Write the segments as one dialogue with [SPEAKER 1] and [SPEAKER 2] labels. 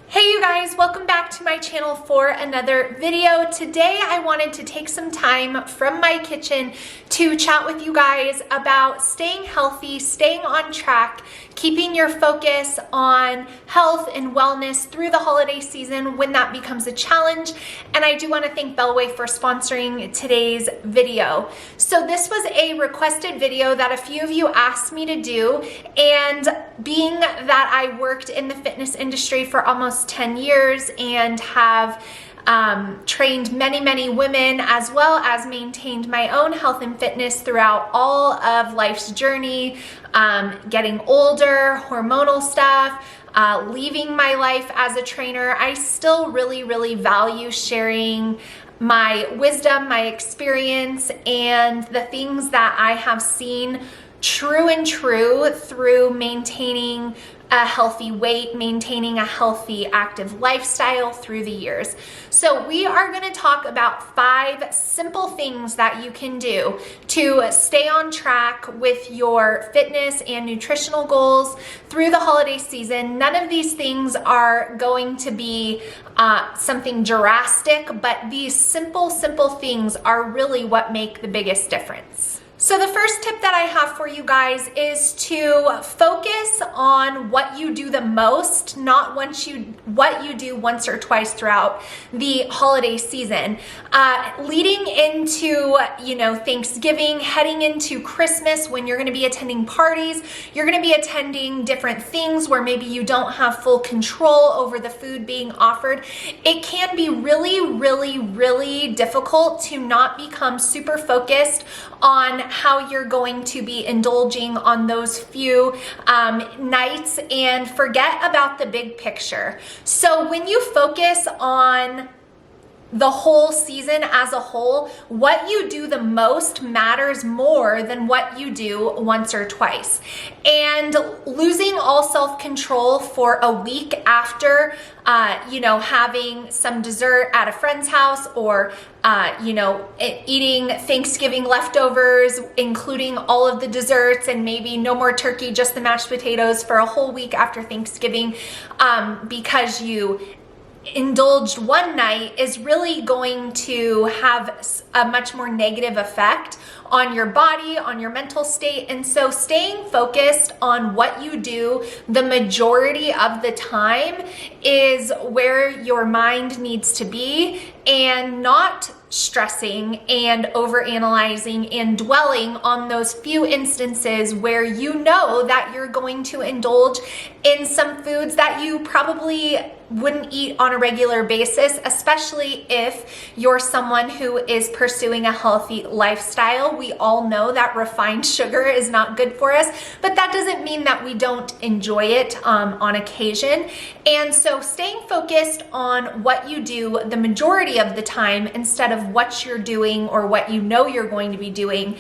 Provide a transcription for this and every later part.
[SPEAKER 1] Hey you guys, welcome back to my channel for another video. Today I wanted to take some time from my kitchen to chat with you guys about staying healthy, staying on track, keeping your focus on health and wellness through the holiday season when that becomes a challenge. And I do want to thank Bellway for sponsoring today's video. So this was a requested video that a few of you asked me to do, and being that I worked in the fitness industry for almost 10 years and have trained many women, as well as maintained my own health and fitness throughout all of life's journey, getting older, hormonal stuff, leaving my life as a trainer, I still really value sharing my wisdom, my experience, and the things that I have seen true through maintaining a healthy weight, maintaining a healthy active lifestyle through the years. So we are going to talk about 5 simple things that you can do to stay on track with your fitness and nutritional goals through the holiday season. None of these things are going to be something drastic, but these simple things are really what make the biggest difference. So the first tip that I have for you guys is to focus on what you do the most, not what you do once or twice throughout the holiday season. Leading into, Thanksgiving, heading into Christmas, when you're going to be attending parties, you're going to be attending different things where maybe you don't have full control over the food being offered. It can be really difficult to not become super focused on how you're going to be indulging on those few nights and forget about the big picture. So when you focus on the whole season as a whole, what you do the most matters more than what you do once or twice. And losing all self-control for a week after, having some dessert at a friend's house, or eating Thanksgiving leftovers, including all of the desserts and maybe no more turkey, just the mashed potatoes for a whole week after Thanksgiving, because you indulged one night, is really going to have a much more negative effect on your body, on your mental state. And so staying focused on what you do the majority of the time is where your mind needs to be, and not stressing and overanalyzing and dwelling on those few instances where you know that you're going to indulge in some foods that you probably wouldn't eat on a regular basis, especially if you're someone who is pursuing a healthy lifestyle. We all know that refined sugar is not good for us, but that doesn't mean that we don't enjoy it on occasion. And so staying focused on what you do the majority of the time instead of what you're doing or what you know you're going to be doing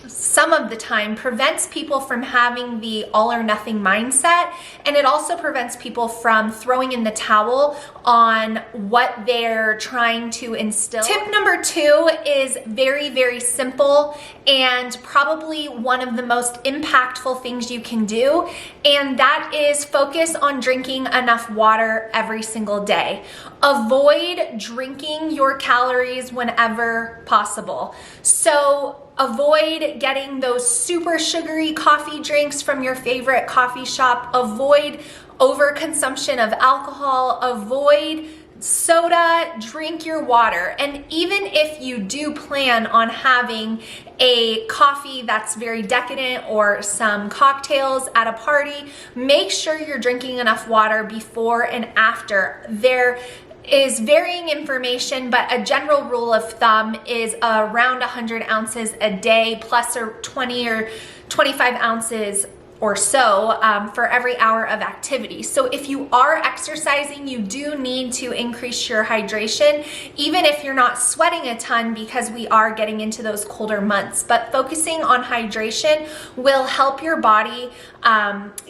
[SPEAKER 1] some of the time prevents people from having the all or nothing mindset, and it also prevents people from throwing in the towel on what they're trying to instill. Tip number 2 is very simple and probably one of the most impactful things you can do, and that is focus on drinking enough water every single day. Avoid drinking your calories whenever possible. So avoid getting those super sugary coffee drinks from your favorite coffee shop. Avoid overconsumption of alcohol. Avoid soda. Drink your water. And even if you do plan on having a coffee that's very decadent or some cocktails at a party, make sure you're drinking enough water before and after. There is varying information, but a general rule of thumb is around 100 ounces a day, plus or 20 or 25 ounces or so for every hour of activity. So if you are exercising, you do need to increase your hydration, even if you're not sweating a ton, because we are getting into those colder months. But focusing on hydration will help your body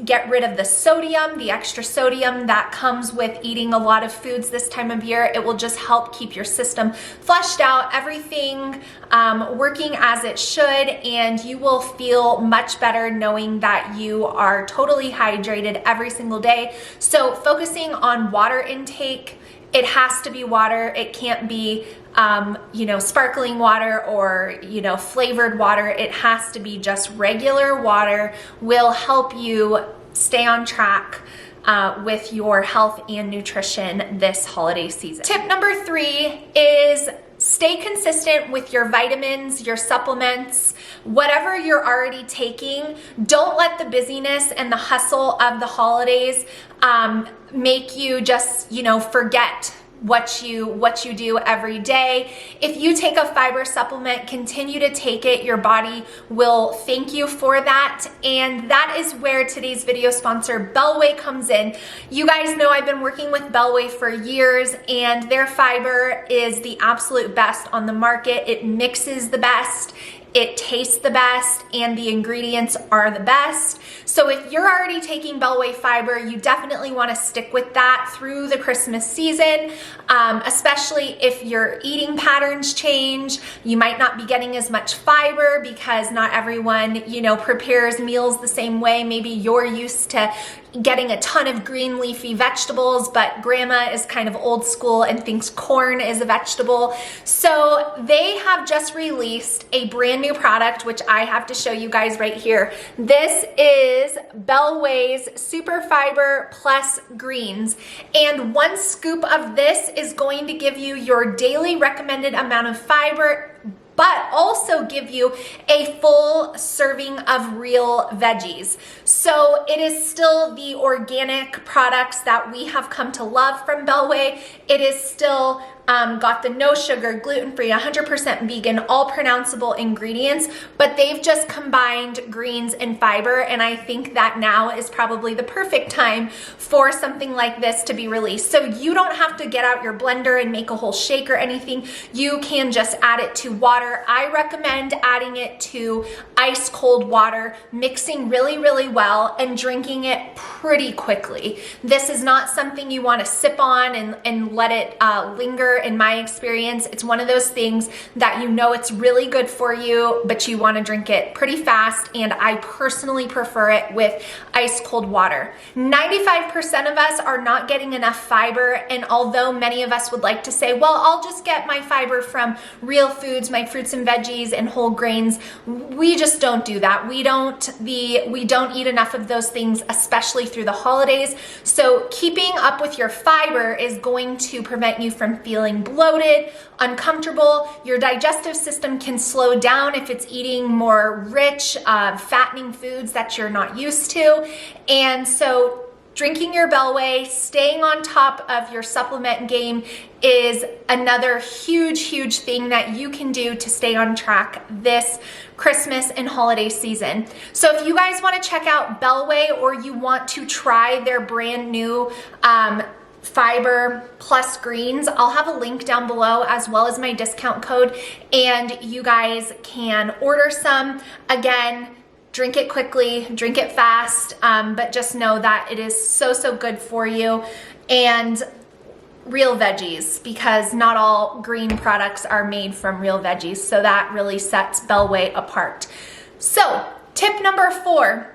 [SPEAKER 1] get rid of the sodium, the extra sodium that comes with eating a lot of foods this time of year. It will just help keep your system flushed out, everything working as it should, and you will feel much better knowing that that you are totally hydrated every single day. So focusing on water intake, it has to be water. It can't be sparkling water or, flavored water. It has to be just regular water. Will help you stay on track with your health and nutrition this holiday season. Tip number 3 is stay consistent with your vitamins, your supplements, whatever you're already taking. Don't let the busyness and the hustle of the holidays make you just, forget what you do every day. If you take a fiber supplement, continue to take it. Your body will thank you for that. And that is where today's video sponsor, Bellway, comes in. You guys know I've been working with Bellway for years, and their fiber is the absolute best on the market. It mixes the best, it tastes the best, and the ingredients are the best. So if you're already taking Bellway fiber, you definitely want to stick with that through the Christmas season, especially if your eating patterns change. You might not be getting as much fiber because not everyone, prepares meals the same way. Maybe you're used to getting a ton of green leafy vegetables, but grandma is kind of old school and thinks corn is a vegetable. So they have just released a brand new product, which I have to show you guys right here. This is Bellway's Super Fiber Plus Greens. And 1 scoop of this is going to give you your daily recommended amount of fiber, but also give you a full serving of real veggies. So it is still the organic products that we have come to love from Bellway. It is still got the no sugar, gluten-free, 100% vegan, all pronounceable ingredients, but they've just combined greens and fiber, and I think that now is probably the perfect time for something like this to be released. So you don't have to get out your blender and make a whole shake or anything. You can just add it to water. I recommend adding it to ice cold water, mixing really, really well, and drinking it pretty quickly. This is not something you want to sip on and let it linger. In my experience, it's one of those things that it's really good for you, but you want to drink it pretty fast, and I personally prefer it with ice cold water. 95% of us are not getting enough fiber, and although many of us would like to say, well, I'll just get my fiber from real foods, my fruits and veggies and whole grains, we just don't do that. We don't eat enough of those things, especially through the holidays. So keeping up with your fiber is going to prevent you from feeling bloated, uncomfortable. Your digestive system can slow down if it's eating more rich, fattening foods that you're not used to. And so drinking your Bellway, staying on top of your supplement game is another huge, huge thing that you can do to stay on track this Christmas and holiday season. So if you guys want to check out Bellway, or you want to try their brand new Fiber Plus Greens, I'll have a link down below as well as my discount code, and you guys can order some. Again, drink it quickly, drink it fast, but just know that it is so, so good for you. And real veggies, because not all green products are made from real veggies, so that really sets Bellway apart. So tip number 4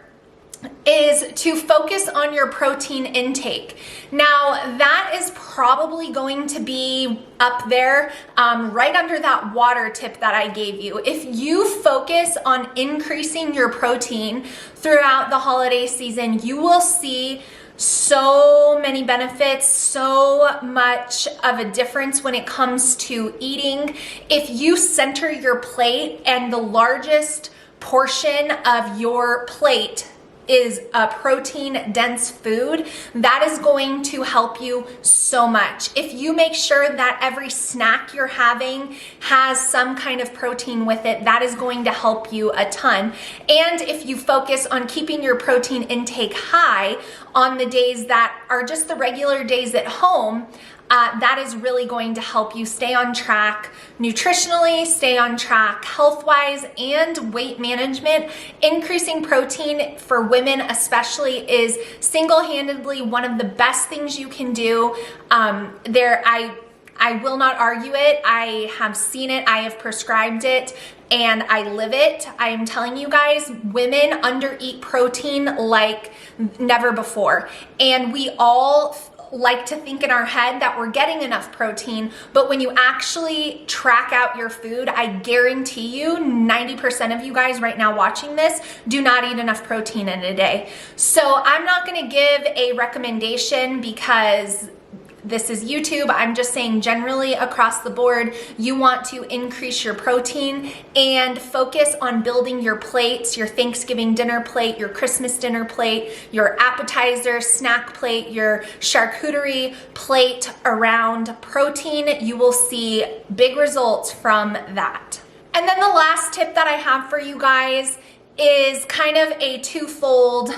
[SPEAKER 1] is to focus on your protein intake. Now, that is probably going to be up there, right under that water tip that I gave you. If you focus on increasing your protein throughout the holiday season, you will see so many benefits, so much of a difference when it comes to eating. If you center your plate and the largest portion of your plate is a protein dense food, that is going to help you so much. If you make sure that every snack you're having has some kind of protein with it, that is going to help you a ton. And if you focus on keeping your protein intake high on the days that are just the regular days at home, that is really going to help you stay on track nutritionally, stay on track health-wise, and weight management. Increasing protein for women especially is single-handedly one of the best things you can do. I will not argue it. I have seen it, I have prescribed it, and I live it. I am telling you guys, women undereat protein like never before. And we all like to think in our head that we're getting enough protein, but when you actually track out your food, I guarantee you 90% of you guys right now watching this do not eat enough protein in a day. So I'm not gonna give a recommendation because this is YouTube. I'm just saying generally across the board, you want to increase your protein and focus on building your plates, your Thanksgiving dinner plate, your Christmas dinner plate, your appetizer, snack plate, your charcuterie plate around protein. You will see big results from that. And then the last tip that I have for you guys is kind of a twofold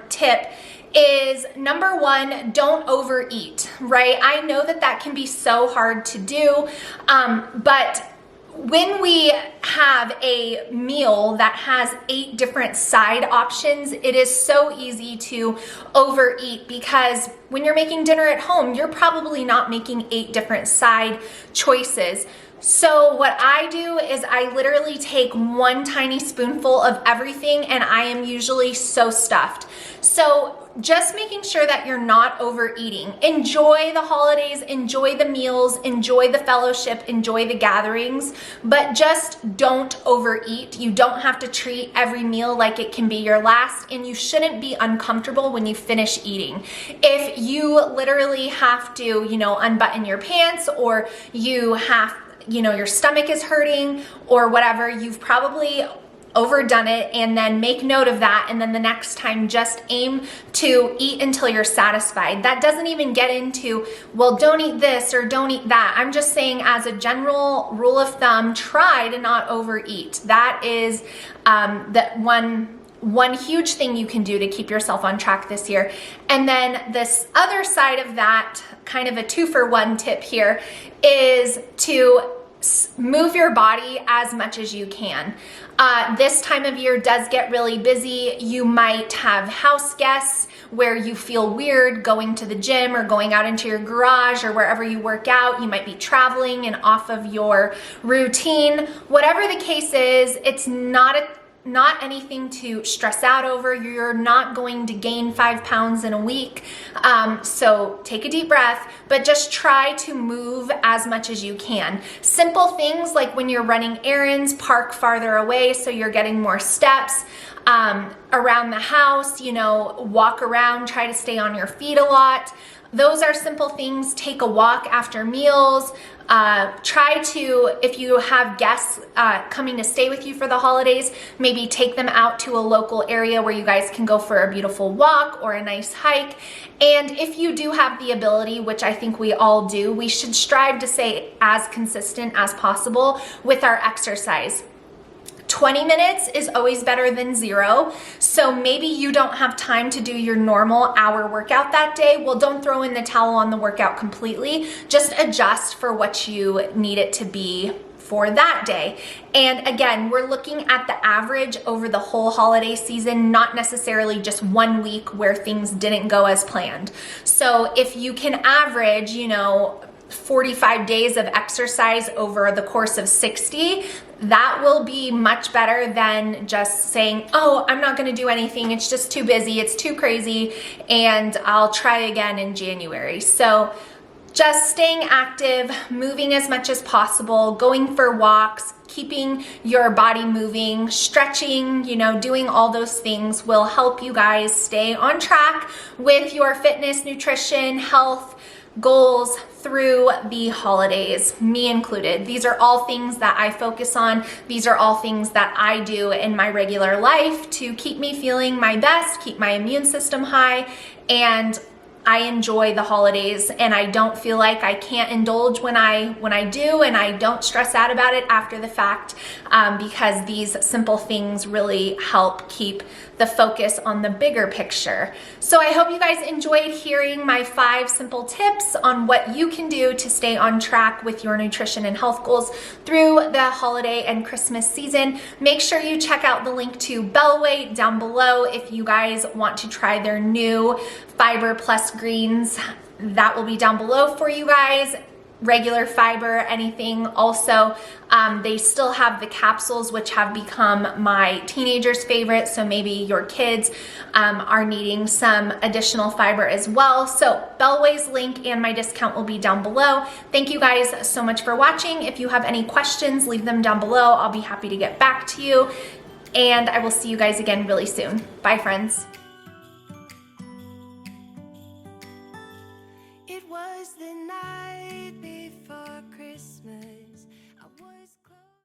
[SPEAKER 1] tip. Is number one, don't overeat, right? I know that that can be so hard to do, but when we have a meal that has 8 different side options, it is so easy to overeat because when you're making dinner at home, you're probably not making 8 different side choices. So what I do is I literally take one tiny spoonful of everything and I am usually so stuffed. So just making sure that you're not overeating. Enjoy the holidays, enjoy the meals, enjoy the fellowship, enjoy the gatherings, but just don't overeat. You don't have to treat every meal like it can be your last, and you shouldn't be uncomfortable when you finish eating. If you literally have to, unbutton your pants, or you have, your stomach is hurting or whatever, you've probably overdone it, and then make note of that, and then the next time just aim to eat until you're satisfied. That doesn't even get into, well, don't eat this or don't eat that. I'm just saying, as a general rule of thumb, try to not overeat. That is the one huge thing you can do to keep yourself on track this year. And then this other side of that, kind of a 2-for-1 tip here, is to move your body as much as you can. This time of year does get really busy. You might have house guests where you feel weird going to the gym or going out into your garage or wherever you work out. You might be traveling and off of your routine. Whatever the case is, it's not anything to stress out over. You're not going to gain 5 pounds in a week. So take a deep breath, but just try to move as much as you can. Simple things like when you're running errands, park farther away so you're getting more steps. Around the house, walk around, try to stay on your feet a lot. Those are simple things. Take a walk after meals. Try to, if you have guests coming to stay with you for the holidays, maybe take them out to a local area where you guys can go for a beautiful walk or a nice hike. And if you do have the ability, which I think we all do, we should strive to stay as consistent as possible with our exercise. 20 minutes is always better than 0. So maybe you don't have time to do your normal hour workout that day. Well, don't throw in the towel on the workout completely. Just adjust for what you need it to be for that day. And again, we're looking at the average over the whole holiday season, not necessarily just 1 week where things didn't go as planned. So if you can average, 45 days of exercise over the course of 60, that will be much better than just saying, oh, I'm not going to do anything. It's just too busy. It's too crazy. And I'll try again in January. So just staying active, moving as much as possible, going for walks, keeping your body moving, stretching, doing all those things will help you guys stay on track with your fitness, nutrition, health goals through the holidays, me included. These are all things that I focus on. These are all things that I do in my regular life to keep me feeling my best, keep my immune system high, and I enjoy the holidays, and I don't feel like I can't indulge when I do, and I don't stress out about it after the fact, because these simple things really help keep the focus on the bigger picture. So I hope you guys enjoyed hearing my 5 simple tips on what you can do to stay on track with your nutrition and health goals through the holiday and Christmas season. Make sure you check out the link to Bellway down below if you guys want to try their new Fiber Plus greens. That will be down below for you guys. regular fiber, anything. Also, they still have the capsules, which have become my teenagers' favorite. So maybe your kids are needing some additional fiber as well. So Bellway's link and my discount will be down below. Thank you guys so much for watching. If you have any questions, leave them down below. I'll be happy to get back to you. And I will see you guys again really soon. Bye, friends.
[SPEAKER 2] It was the night.